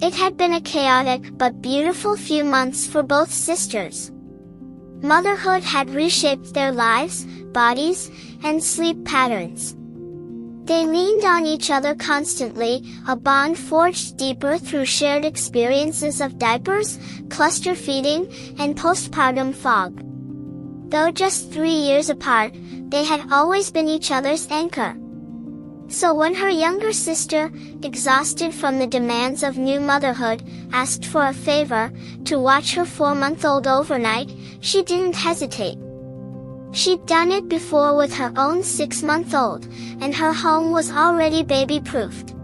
It had been a chaotic but beautiful few months for both sisters. Motherhood had reshaped their lives, bodies, and sleep patterns. They leaned on each other constantly, a bond forged deeper through shared experiences of diapers, cluster feeding, and postpartum fog. Though just 3 years apart, they had always been each other's anchor. So when her younger sister, exhausted from the demands of new motherhood, asked for a favor, to watch her 4-month-old overnight, she didn't hesitate. She'd done it before with her own 6-month-old, and her home was already baby-proofed.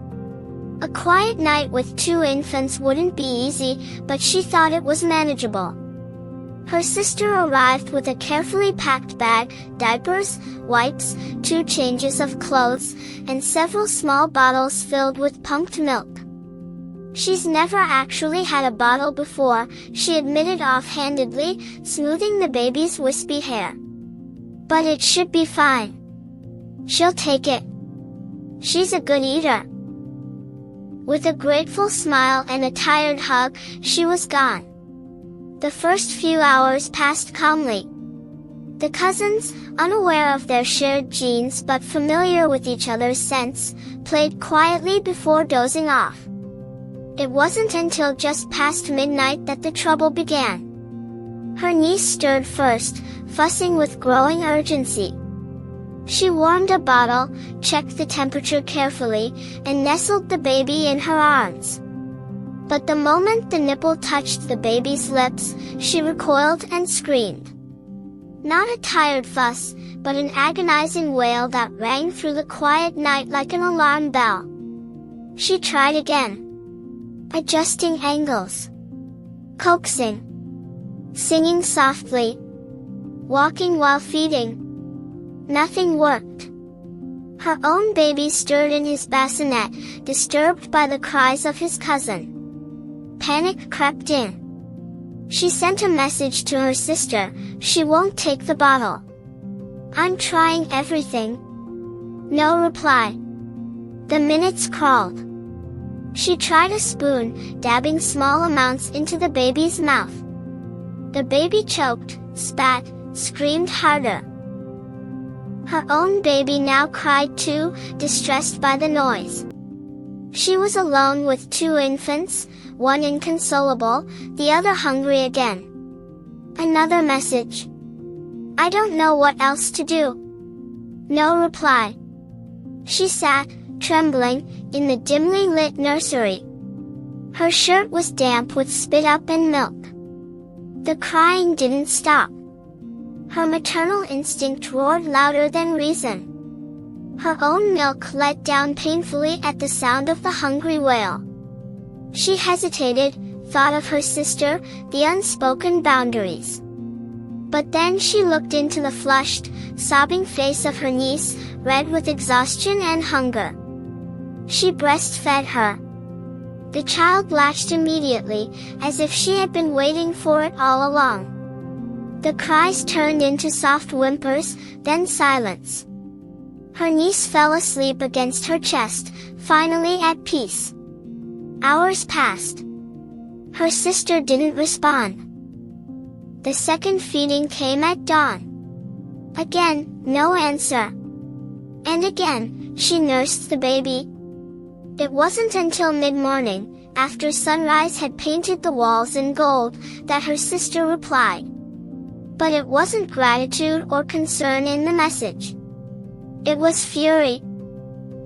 A quiet night with 2 infants wouldn't be easy, but she thought it was manageable. Her sister arrived with a carefully packed bag, diapers, wipes, 2 changes of clothes, and several small bottles filled with pumped milk. "She's never actually had a bottle before," she admitted offhandedly, smoothing the baby's wispy hair. "But it should be fine. She'll take it. She's a good eater." With a grateful smile and a tired hug, she was gone. The first few hours passed calmly. The cousins, unaware of their shared genes but familiar with each other's scents, played quietly before dozing off. It wasn't until just past midnight that the trouble began. Her niece stirred first, fussing with growing urgency. She warmed a bottle, checked the temperature carefully, and nestled the baby in her arms. But the moment the nipple touched the baby's lips, she recoiled and screamed. Not a tired fuss, but an agonizing wail that rang through the quiet night like an alarm bell. She tried again. Adjusting angles. Coaxing. Singing softly. Walking while feeding. Nothing worked. Her own baby stirred in his bassinet, disturbed by the cries of his cousin. Panic crept in. She sent a message to her sister, "She won't take the bottle. I'm trying everything." No reply. The minutes crawled. She tried a spoon, dabbing small amounts into the baby's mouth. The baby choked, spat, screamed harder. Her own baby now cried too, distressed by the noise. She was alone with 2 infants, one inconsolable, the other hungry again. Another message. "I don't know what else to do." No reply. She sat, trembling, in the dimly lit nursery. Her shirt was damp with spit up and milk. The crying didn't stop. Her maternal instinct roared louder than reason. Her own milk let down painfully at the sound of the hungry wail. She hesitated, thought of her sister, the unspoken boundaries. But then she looked into the flushed, sobbing face of her niece, red with exhaustion and hunger. She breastfed her. The child latched immediately, as if she had been waiting for it all along. The cries turned into soft whimpers, then silence. Her niece fell asleep against her chest, finally at peace. Hours passed. Her sister didn't respond. The second feeding came at dawn. Again, no answer. And again, she nursed the baby. It wasn't until mid-morning, after sunrise had painted the walls in gold, that her sister replied. But it wasn't gratitude or concern in the message. It was fury.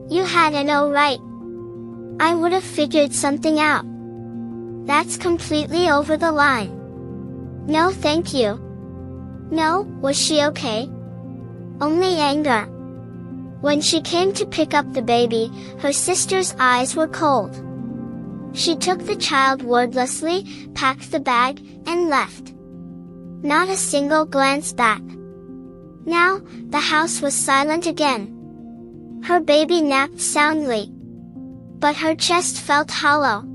"You had no right. I would have figured something out. That's completely over the line. No thank you." No, was she okay? Only anger. When she came to pick up the baby, her sister's eyes were cold. She took the child wordlessly, packed the bag, and left. Not a single glance back. Now, the house was silent again. Her baby napped soundly. But her chest felt hollow.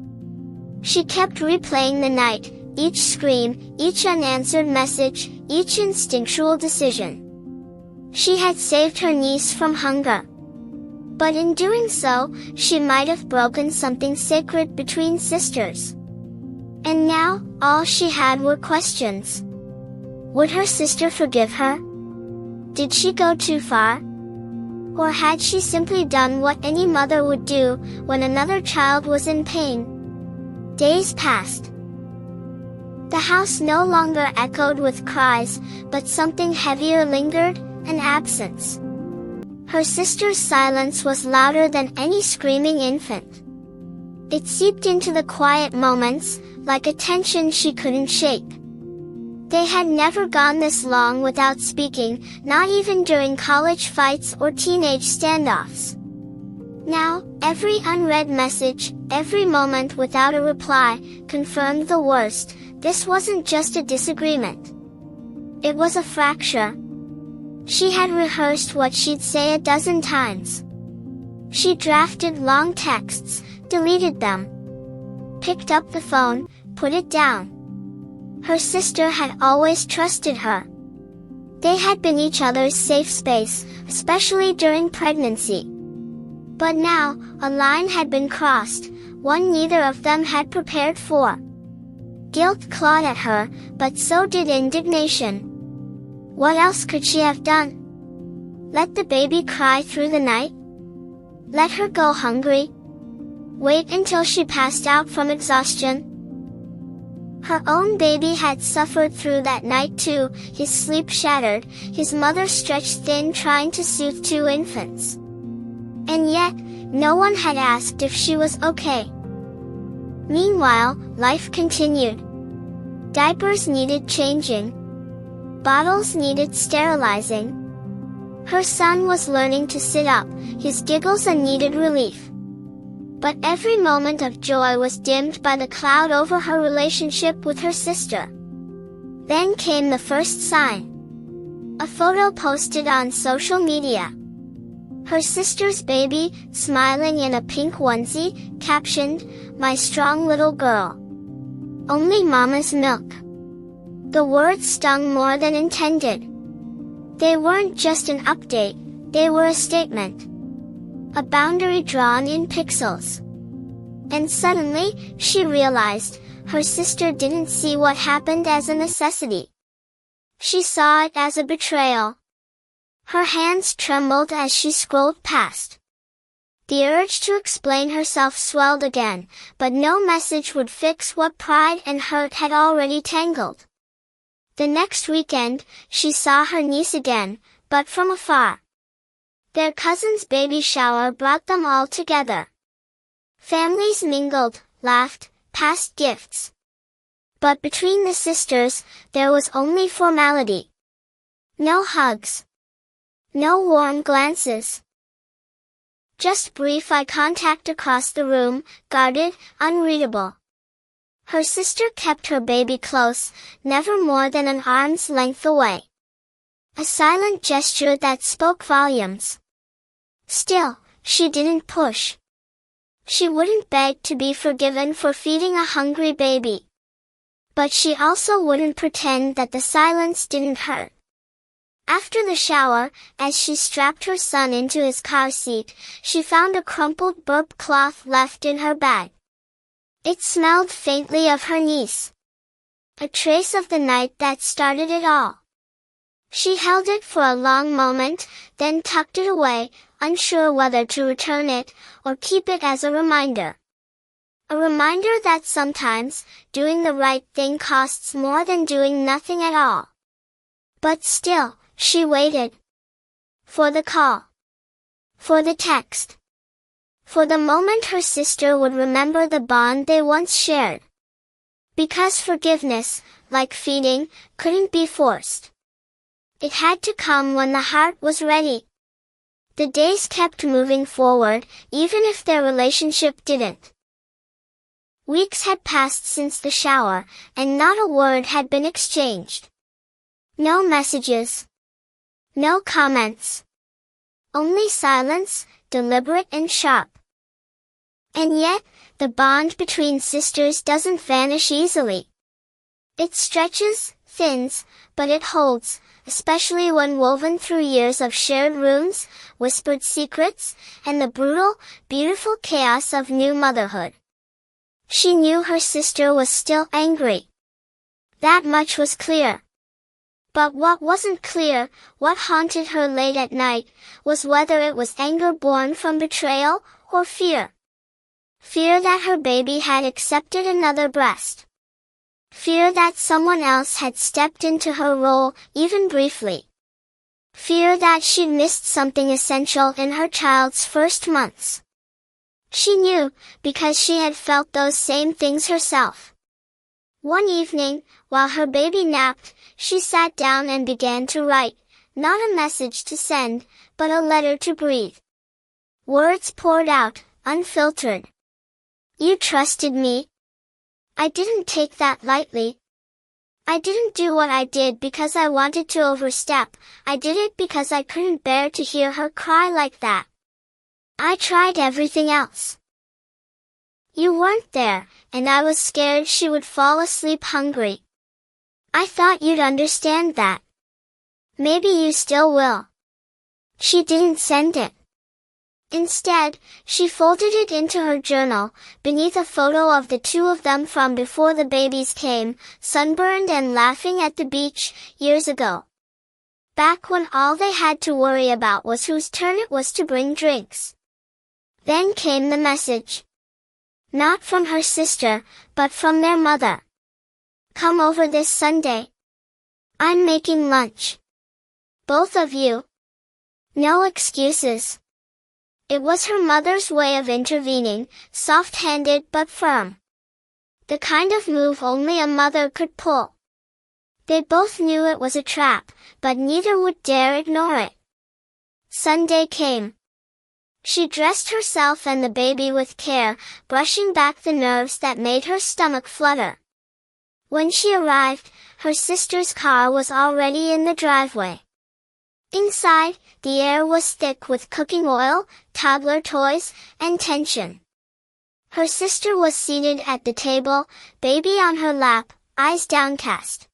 She kept replaying the night, each scream, each unanswered message, each instinctual decision. She had saved her niece from hunger. But in doing so, she might have broken something sacred between sisters. And now, all she had were questions. Would her sister forgive her? Did she go too far? Or had she simply done what any mother would do when another child was in pain? Days passed. The house no longer echoed with cries, but something heavier lingered, an absence. Her sister's silence was louder than any screaming infant. It seeped into the quiet moments, like a tension she couldn't shake. They had never gone this long without speaking, not even during college fights or teenage standoffs. Now, every unread message, every moment without a reply, confirmed the worst. This wasn't just a disagreement. It was a fracture. She had rehearsed what she'd say a dozen times. She drafted long texts, deleted them, picked up the phone, put it down. Her sister had always trusted her. They had been each other's safe space, especially during pregnancy. But now, a line had been crossed, one neither of them had prepared for. Guilt clawed at her, but so did indignation. What else could she have done? Let the baby cry through the night? Let her go hungry? Wait until she passed out from exhaustion? Her own baby had suffered through that night too, his sleep shattered, his mother stretched thin trying to soothe two infants. And yet, no one had asked if she was okay. Meanwhile, life continued. Diapers needed changing. Bottles needed sterilizing. Her son was learning to sit up, his giggles a needed relief. But every moment of joy was dimmed by the cloud over her relationship with her sister. Then came the first sign. A photo posted on social media. Her sister's baby, smiling in a pink onesie, captioned, "My strong little girl. Only mama's milk." The words stung more than intended. They weren't just an update, they were a statement. A boundary drawn in pixels. And suddenly, she realized, her sister didn't see what happened as a necessity. She saw it as a betrayal. Her hands trembled as she scrolled past. The urge to explain herself swelled again, but no message would fix what pride and hurt had already tangled. The next weekend, she saw her niece again, but from afar. Their cousin's baby shower brought them all together. Families mingled, laughed, passed gifts. But between the sisters, there was only formality. No hugs. No warm glances. Just brief eye contact across the room, guarded, unreadable. Her sister kept her baby close, never more than an arm's length away. A silent gesture that spoke volumes. Still, she didn't push. She wouldn't beg to be forgiven for feeding a hungry baby. But she also wouldn't pretend that the silence didn't hurt. After the shower, as she strapped her son into his car seat, she found a crumpled burp cloth left in her bag. It smelled faintly of her niece. A trace of the night that started it all. She held it for a long moment, then tucked it away, unsure whether to return it, or keep it as a reminder. A reminder that sometimes, doing the right thing costs more than doing nothing at all. But still, she waited. For the call. For the text. For the moment her sister would remember the bond they once shared. Because forgiveness, like feeding, couldn't be forced. It had to come when the heart was ready. The days kept moving forward, even if their relationship didn't. Weeks had passed since the shower, and not a word had been exchanged. No messages. No comments. Only silence, deliberate and sharp. And yet, the bond between sisters doesn't vanish easily. It stretches, thins, but it holds, especially when woven through years of shared rooms, whispered secrets, and the brutal, beautiful chaos of new motherhood. She knew her sister was still angry. That much was clear. But what wasn't clear, what haunted her late at night, was whether it was anger born from betrayal, or fear. Fear that her baby had accepted another breast. Fear that someone else had stepped into her role, even briefly. Fear that she'd missed something essential in her child's first months. She knew, because she had felt those same things herself. One evening, while her baby napped, she sat down and began to write, not a message to send, but a letter to breathe. Words poured out, unfiltered. You trusted me. I didn't take that lightly. I didn't do what I did because I wanted to overstep, I did it because I couldn't bear to hear her cry like that. I tried everything else. You weren't there, and I was scared she would fall asleep hungry. I thought you'd understand that. Maybe you still will. She didn't send it. Instead, she folded it into her journal, beneath a photo of the two of them from before the babies came, sunburned and laughing at the beach, years ago. Back when all they had to worry about was whose turn it was to bring drinks. Then came the message. Not from her sister, but from their mother. Come over this Sunday. I'm making lunch. Both of you. No excuses. It was her mother's way of intervening, soft-handed but firm. The kind of move only a mother could pull. They both knew it was a trap, but neither would dare ignore it. Sunday came. She dressed herself and the baby with care, brushing back the nerves that made her stomach flutter. When she arrived, her sister's car was already in the driveway. Inside, the air was thick with cooking oil, toddler toys, and tension. Her sister was seated at the table, baby on her lap, eyes downcast.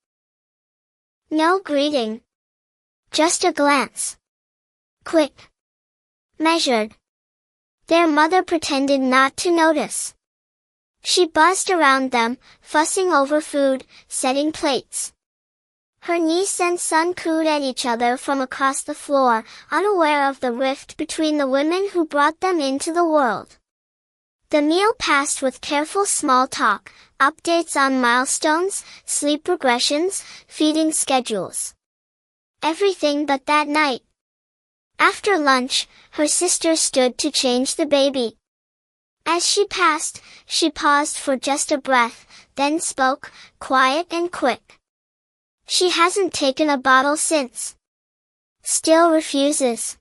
No greeting. Just a glance. Quick. Measured. Their mother pretended not to notice. She buzzed around them, fussing over food, setting plates. Her niece and son cooed at each other from across the floor, unaware of the rift between the women who brought them into the world. The meal passed with careful small talk, updates on milestones, sleep regressions, feeding schedules. Everything but that night. After lunch, her sister stood to change the baby. As she passed, she paused for just a breath, then spoke, quiet and quick. She hasn't taken a bottle since. Still refuses.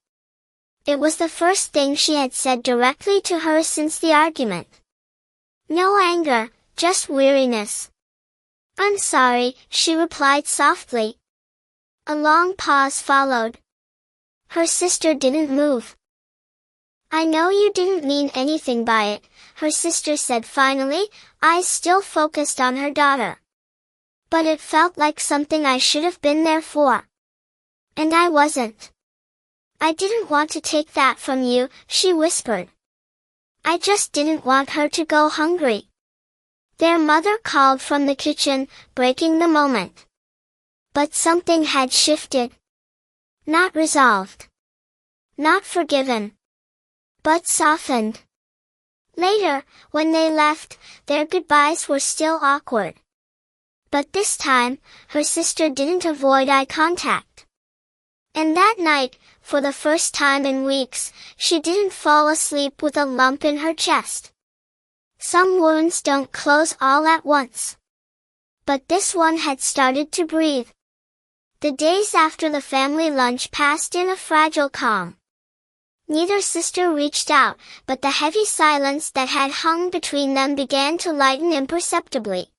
It was the first thing she had said directly to her since the argument. No anger, just weariness. I'm sorry, she replied softly. A long pause followed. Her sister didn't move. I know you didn't mean anything by it, her sister said finally, eyes still focused on her daughter. But it felt like something I should have been there for. And I wasn't. I didn't want to take that from you, she whispered. I just didn't want her to go hungry. Their mother called from the kitchen, breaking the moment. But something had shifted. Not resolved. Not forgiven. But softened. Later, when they left, their goodbyes were still awkward. But this time, her sister didn't avoid eye contact. And that night, for the first time in weeks, she didn't fall asleep with a lump in her chest. Some wounds don't close all at once. But this one had started to breathe. The days after the family lunch passed in a fragile calm. Neither sister reached out, but the heavy silence that had hung between them began to lighten imperceptibly.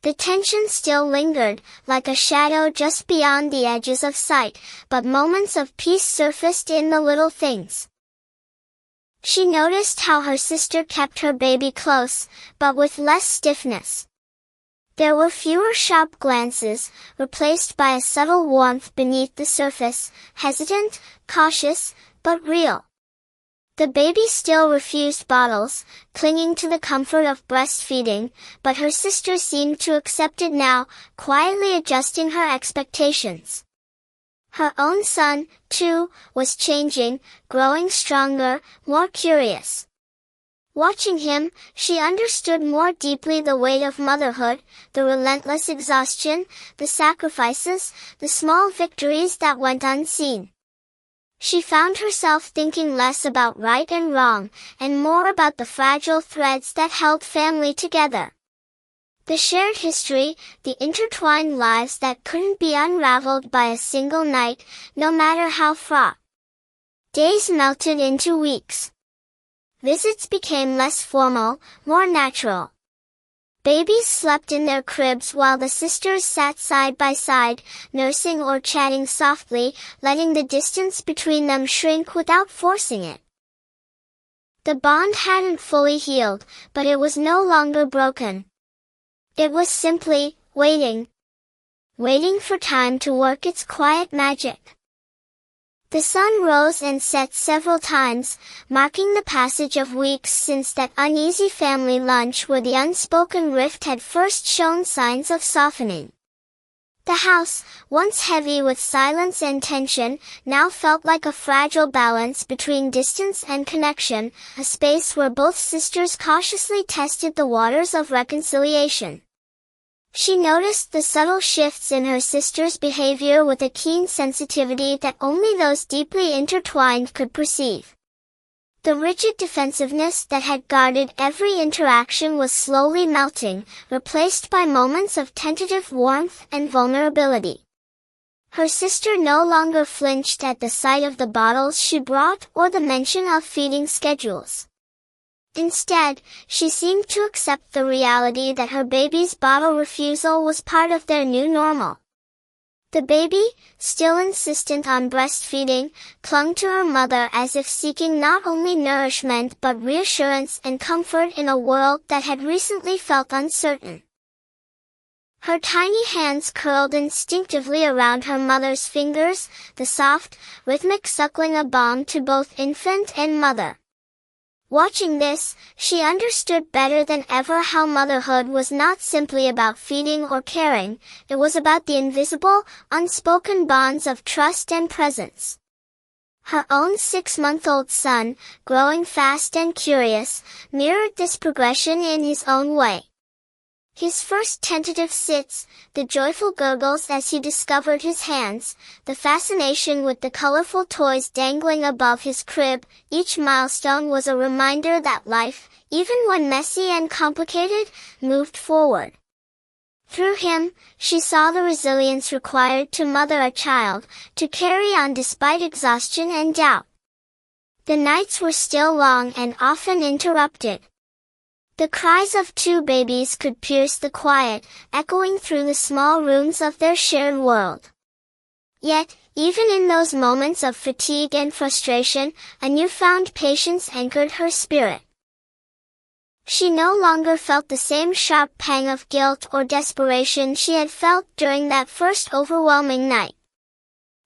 The tension still lingered, like a shadow just beyond the edges of sight, but moments of peace surfaced in the little things. She noticed how her sister kept her baby close, but with less stiffness. There were fewer sharp glances, replaced by a subtle warmth beneath the surface, hesitant, cautious, but real. The baby still refused bottles, clinging to the comfort of breastfeeding, but her sister seemed to accept it now, quietly adjusting her expectations. Her own son, too, was changing, growing stronger, more curious. Watching him, she understood more deeply the weight of motherhood, the relentless exhaustion, the sacrifices, the small victories that went unseen. She found herself thinking less about right and wrong, and more about the fragile threads that held family together. The shared history, the intertwined lives that couldn't be unraveled by a single night, no matter how fraught. Days melted into weeks. Visits became less formal, more natural. Babies slept in their cribs while the sisters sat side by side, nursing or chatting softly, letting the distance between them shrink without forcing it. The bond hadn't fully healed, but it was no longer broken. It was simply waiting. Waiting for time to work its quiet magic. The sun rose and set several times, marking the passage of weeks since that uneasy family lunch where the unspoken rift had first shown signs of softening. The house, once heavy with silence and tension, now felt like a fragile balance between distance and connection, a space where both sisters cautiously tested the waters of reconciliation. She noticed the subtle shifts in her sister's behavior with a keen sensitivity that only those deeply intertwined could perceive. The rigid defensiveness that had guarded every interaction was slowly melting, replaced by moments of tentative warmth and vulnerability. Her sister no longer flinched at the sight of the bottles she brought or the mention of feeding schedules. Instead, she seemed to accept the reality that her baby's bottle refusal was part of their new normal. The baby, still insistent on breastfeeding, clung to her mother as if seeking not only nourishment but reassurance and comfort in a world that had recently felt uncertain. Her tiny hands curled instinctively around her mother's fingers, the soft, rhythmic suckling a balm to both infant and mother. Watching this, she understood better than ever how motherhood was not simply about feeding or caring, it was about the invisible, unspoken bonds of trust and presence. Her own 6-month-old son, growing fast and curious, mirrored this progression in his own way. His first tentative sits, the joyful gurgles as he discovered his hands, the fascination with the colorful toys dangling above his crib, each milestone was a reminder that life, even when messy and complicated, moved forward. Through him, she saw the resilience required to mother a child, to carry on despite exhaustion and doubt. The nights were still long and often interrupted. The cries of two babies could pierce the quiet, echoing through the small rooms of their shared world. Yet, even in those moments of fatigue and frustration, a newfound patience anchored her spirit. She no longer felt the same sharp pang of guilt or desperation she had felt during that first overwhelming night.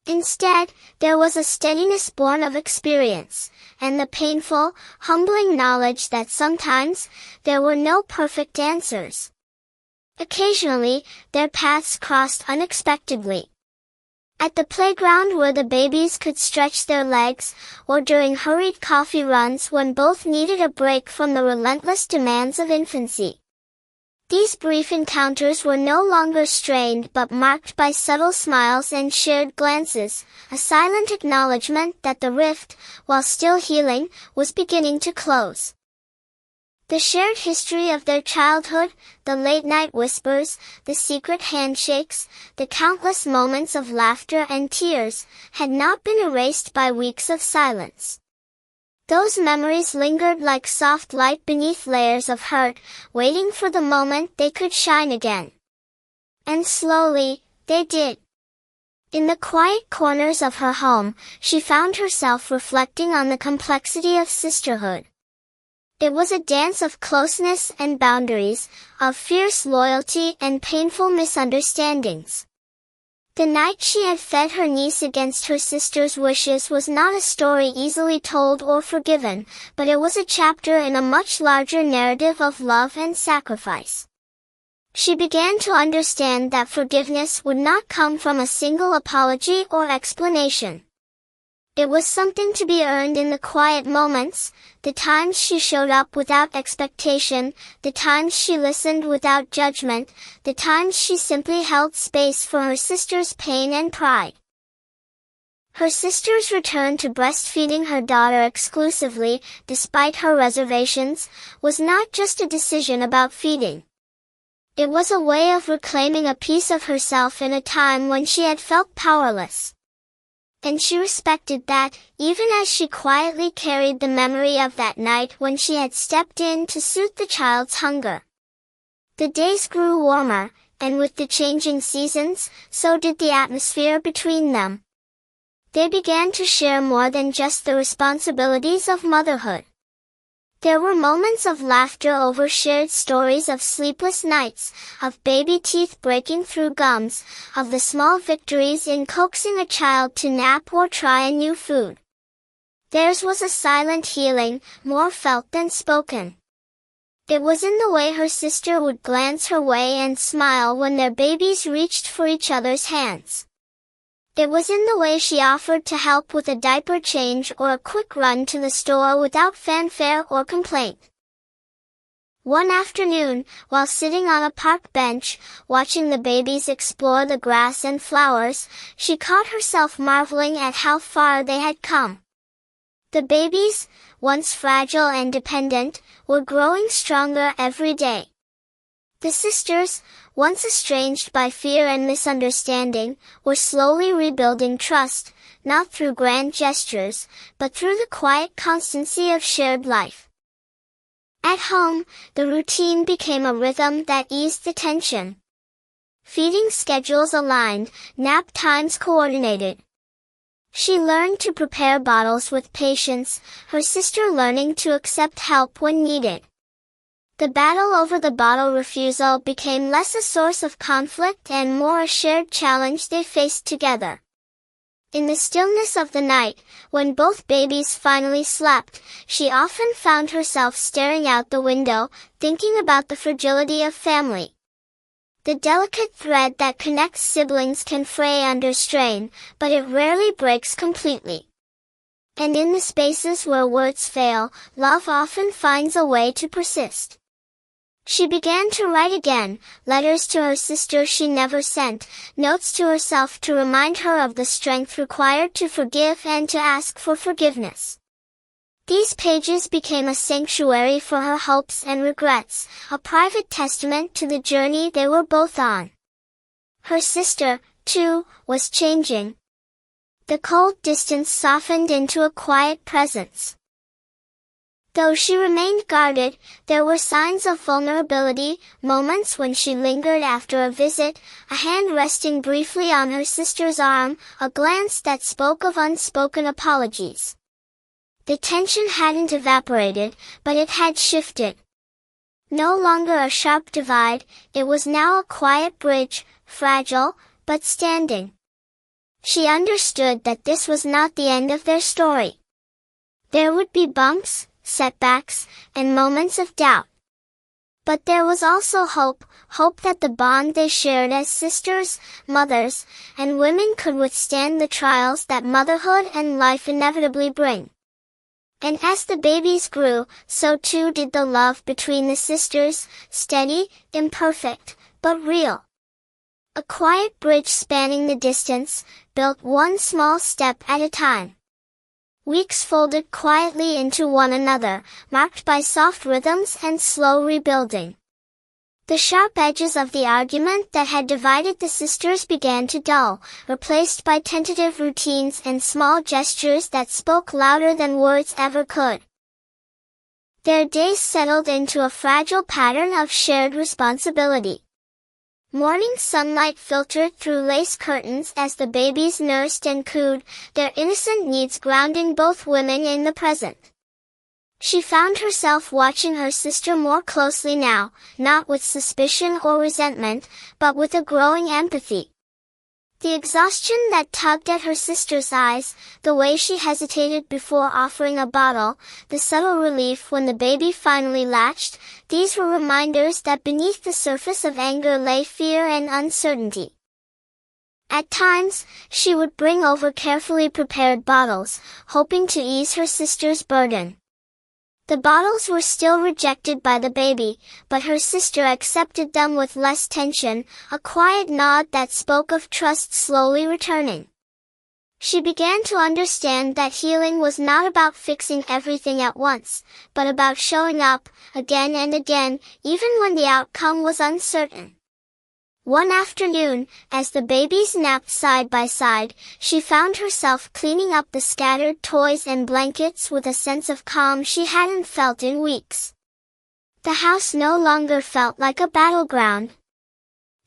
Instead, there was a steadiness born of experience, and the painful, humbling knowledge that sometimes, there were no perfect answers. Occasionally, their paths crossed unexpectedly. At the playground where the babies could stretch their legs, or during hurried coffee runs when both needed a break from the relentless demands of infancy. These brief encounters were no longer strained but marked by subtle smiles and shared glances, a silent acknowledgement that the rift, while still healing, was beginning to close. The shared history of their childhood, the late-night whispers, the secret handshakes, the countless moments of laughter and tears, had not been erased by weeks of silence. Those memories lingered like soft light beneath layers of hurt, waiting for the moment they could shine again. And slowly, they did. In the quiet corners of her home, she found herself reflecting on the complexity of sisterhood. It was a dance of closeness and boundaries, of fierce loyalty and painful misunderstandings. The night she had fed her niece against her sister's wishes was not a story easily told or forgiven, but it was a chapter in a much larger narrative of love and sacrifice. She began to understand that forgiveness would not come from a single apology or explanation. It was something to be earned in the quiet moments, the times she showed up without expectation, the times she listened without judgment, the times she simply held space for her sister's pain and pride. Her sister's return to breastfeeding her daughter exclusively, despite her reservations, was not just a decision about feeding. It was a way of reclaiming a piece of herself in a time when she had felt powerless. And she respected that, even as she quietly carried the memory of that night when she had stepped in to soothe the child's hunger. The days grew warmer, and with the changing seasons, so did the atmosphere between them. They began to share more than just the responsibilities of motherhood. There were moments of laughter over shared stories of sleepless nights, of baby teeth breaking through gums, of the small victories in coaxing a child to nap or try a new food. Theirs was a silent healing, more felt than spoken. It was in the way her sister would glance her way and smile when their babies reached for each other's hands. It was in the way she offered to help with a diaper change or a quick run to the store without fanfare or complaint. One afternoon, while sitting on a park bench, watching the babies explore the grass and flowers, she caught herself marveling at how far they had come. The babies, once fragile and dependent, were growing stronger every day. The sisters, once estranged by fear and misunderstanding, were slowly rebuilding trust, not through grand gestures, but through the quiet constancy of shared life. At home, the routine became a rhythm that eased the tension. Feeding schedules aligned, nap times coordinated. She learned to prepare bottles with patience, her sister learning to accept help when needed. The battle over the bottle refusal became less a source of conflict and more a shared challenge they faced together. In the stillness of the night, when both babies finally slept, she often found herself staring out the window, thinking about the fragility of family. The delicate thread that connects siblings can fray under strain, but it rarely breaks completely. And in the spaces where words fail, love often finds a way to persist. She began to write again, letters to her sister she never sent, notes to herself to remind her of the strength required to forgive and to ask for forgiveness. These pages became a sanctuary for her hopes and regrets, a private testament to the journey they were both on. Her sister, too, was changing. The cold distance softened into a quiet presence. Though she remained guarded, there were signs of vulnerability, moments when she lingered after a visit, a hand resting briefly on her sister's arm, a glance that spoke of unspoken apologies. The tension hadn't evaporated, but it had shifted. No longer a sharp divide, it was now a quiet bridge, fragile, but standing. She understood that this was not the end of their story. There would be bumps, setbacks, and moments of doubt. But there was also hope that the bond they shared as sisters, mothers, and women could withstand the trials that motherhood and life inevitably bring. And as the babies grew, so too did the love between the sisters, steady, imperfect, but real. A quiet bridge spanning the distance, built one small step at a time. Weeks folded quietly into one another, marked by soft rhythms and slow rebuilding. The sharp edges of the argument that had divided the sisters began to dull, replaced by tentative routines and small gestures that spoke louder than words ever could. Their days settled into a fragile pattern of shared responsibility. Morning sunlight filtered through lace curtains as the babies nursed and cooed, their innocent needs grounding both women in the present. She found herself watching her sister more closely now, not with suspicion or resentment, but with a growing empathy. The exhaustion that tugged at her sister's eyes, the way she hesitated before offering a bottle, the subtle relief when the baby finally latched, these were reminders that beneath the surface of anger lay fear and uncertainty. At times, she would bring over carefully prepared bottles, hoping to ease her sister's burden. The bottles were still rejected by the baby, but her sister accepted them with less tension, a quiet nod that spoke of trust slowly returning. She began to understand that healing was not about fixing everything at once, but about showing up, again and again, even when the outcome was uncertain. One afternoon, as the babies napped side by side, she found herself cleaning up the scattered toys and blankets with a sense of calm she hadn't felt in weeks. The house no longer felt like a battleground.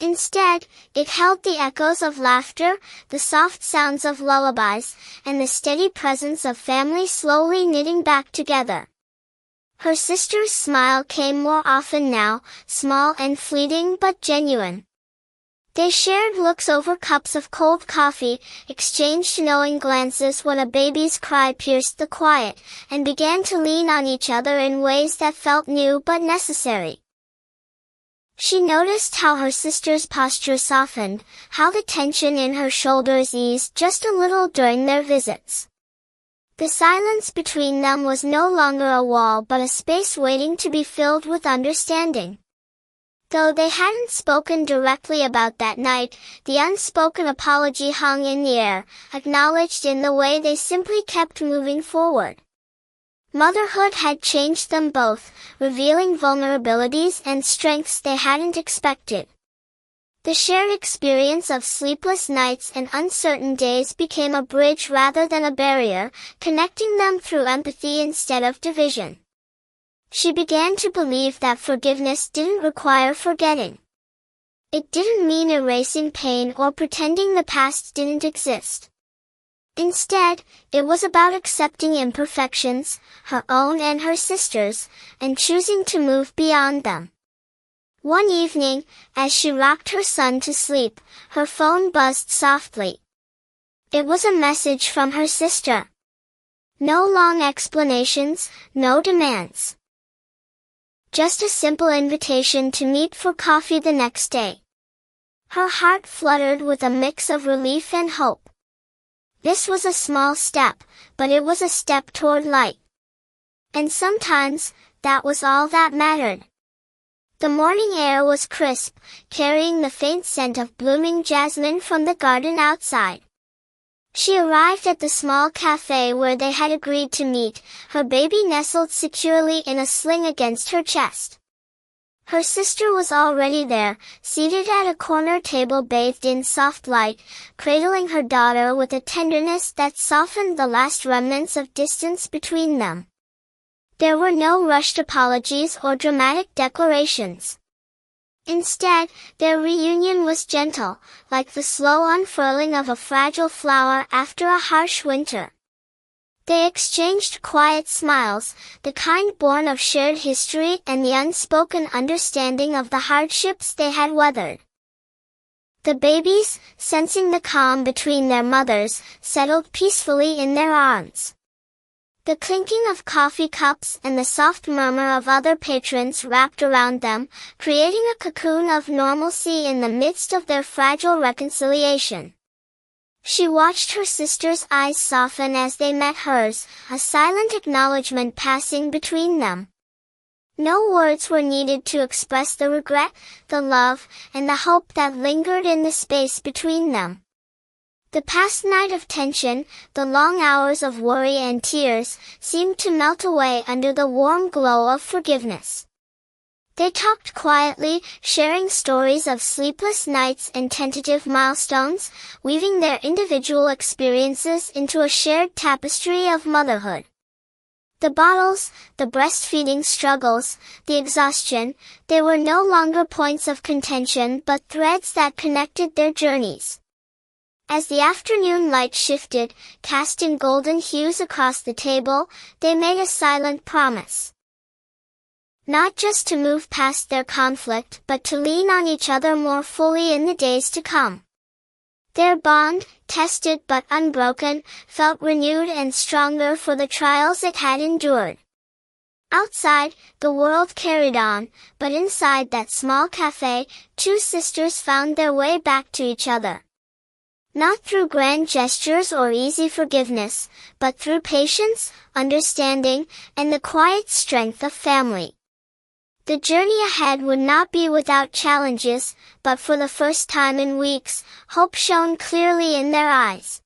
Instead, it held the echoes of laughter, the soft sounds of lullabies, and the steady presence of family slowly knitting back together. Her sister's smile came more often now, small and fleeting but genuine. They shared looks over cups of cold coffee, exchanged knowing glances when a baby's cry pierced the quiet, and began to lean on each other in ways that felt new but necessary. She noticed how her sister's posture softened, how the tension in her shoulders eased just a little during their visits. The silence between them was no longer a wall but a space waiting to be filled with understanding. Though they hadn't spoken directly about that night, the unspoken apology hung in the air, acknowledged in the way they simply kept moving forward. Motherhood had changed them both, revealing vulnerabilities and strengths they hadn't expected. The shared experience of sleepless nights and uncertain days became a bridge rather than a barrier, connecting them through empathy instead of division. She began to believe that forgiveness didn't require forgetting. It didn't mean erasing pain or pretending the past didn't exist. Instead, it was about accepting imperfections, her own and her sister's, and choosing to move beyond them. One evening, as she rocked her son to sleep, her phone buzzed softly. It was a message from her sister. No long explanations, no demands. Just a simple invitation to meet for coffee the next day. Her heart fluttered with a mix of relief and hope. This was a small step, but it was a step toward light. And sometimes, that was all that mattered. The morning air was crisp, carrying the faint scent of blooming jasmine from the garden outside. She arrived at the small cafe where they had agreed to meet, her baby nestled securely in a sling against her chest. Her sister was already there, seated at a corner table bathed in soft light, cradling her daughter with a tenderness that softened the last remnants of distance between them. There were no rushed apologies or dramatic declarations. Instead, their reunion was gentle, like the slow unfurling of a fragile flower after a harsh winter. They exchanged quiet smiles, the kind born of shared history and the unspoken understanding of the hardships they had weathered. The babies, sensing the calm between their mothers, settled peacefully in their arms. The clinking of coffee cups and the soft murmur of other patrons wrapped around them, creating a cocoon of normalcy in the midst of their fragile reconciliation. She watched her sister's eyes soften as they met hers, a silent acknowledgement passing between them. No words were needed to express the regret, the love, and the hope that lingered in the space between them. The past night of tension, the long hours of worry and tears, seemed to melt away under the warm glow of forgiveness. They talked quietly, sharing stories of sleepless nights and tentative milestones, weaving their individual experiences into a shared tapestry of motherhood. The bottles, the breastfeeding struggles, the exhaustion, they were no longer points of contention but threads that connected their journeys. As the afternoon light shifted, casting golden hues across the table, they made a silent promise. Not just to move past their conflict, but to lean on each other more fully in the days to come. Their bond, tested but unbroken, felt renewed and stronger for the trials it had endured. Outside, the world carried on, but inside that small cafe, two sisters found their way back to each other. Not through grand gestures or easy forgiveness, but through patience, understanding, and the quiet strength of family. The journey ahead would not be without challenges, but for the first time in weeks, hope shone clearly in their eyes.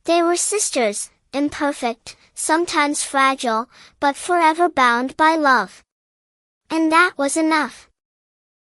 They were sisters, imperfect, sometimes fragile, but forever bound by love. And that was enough.